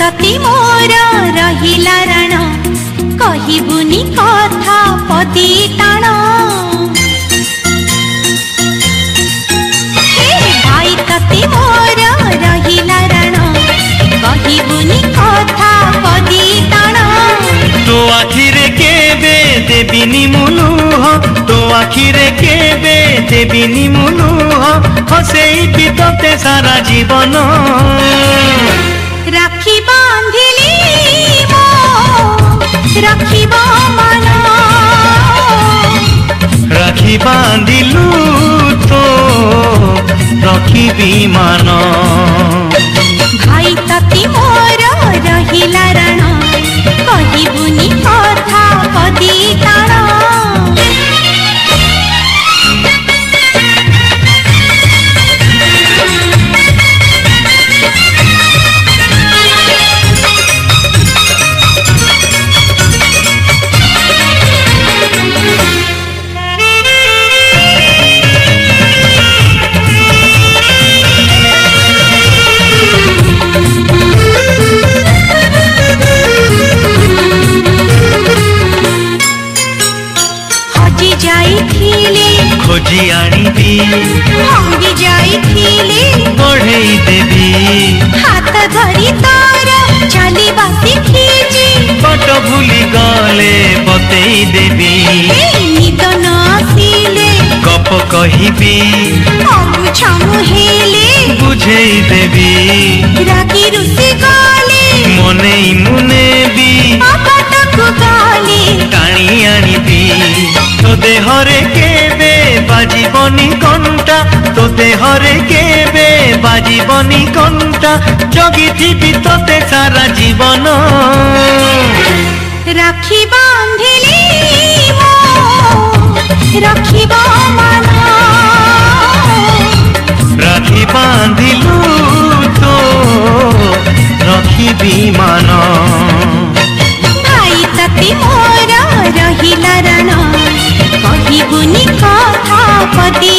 तती मोर रहिला रण कहिबुनी कथा पदी टाण भाई तती मोर रहिला रण कहिबुनी कथा पदी टाण तो आखिरे केबे देबिनी मुलुह तो आखिरे केबे देबिनी मुलुह हसेई पितते सारा जीवन राखी बांधिली मो राखिब मन राखी बांधिलु तो रखिबी मान भाई तती मोर रहिला रण कहिबुनी कथा पदी टाण खोजी आनिबी भांगी जाइथिले बढ़ई देबी हाथ धरी तार चली बासी खींची बट भूली गले बतेई देबी निद न आसिले गप कहिबी अमु छमु हेले बुझेई देबी रागी रुसी गाले मनेई मुनेबी अपटकु गाले टाणी आनिबी तो देहरे केबे बाजीबनी कंटा तो देहरे केबे बाजीबनी कंटा जगिथिबी तोते सारा जीवन राखी बांधिली मो राखिब मन राखी बांधिलु तो रखिबी मान भाई तती मोर रहिला रण कहिबुनी कथा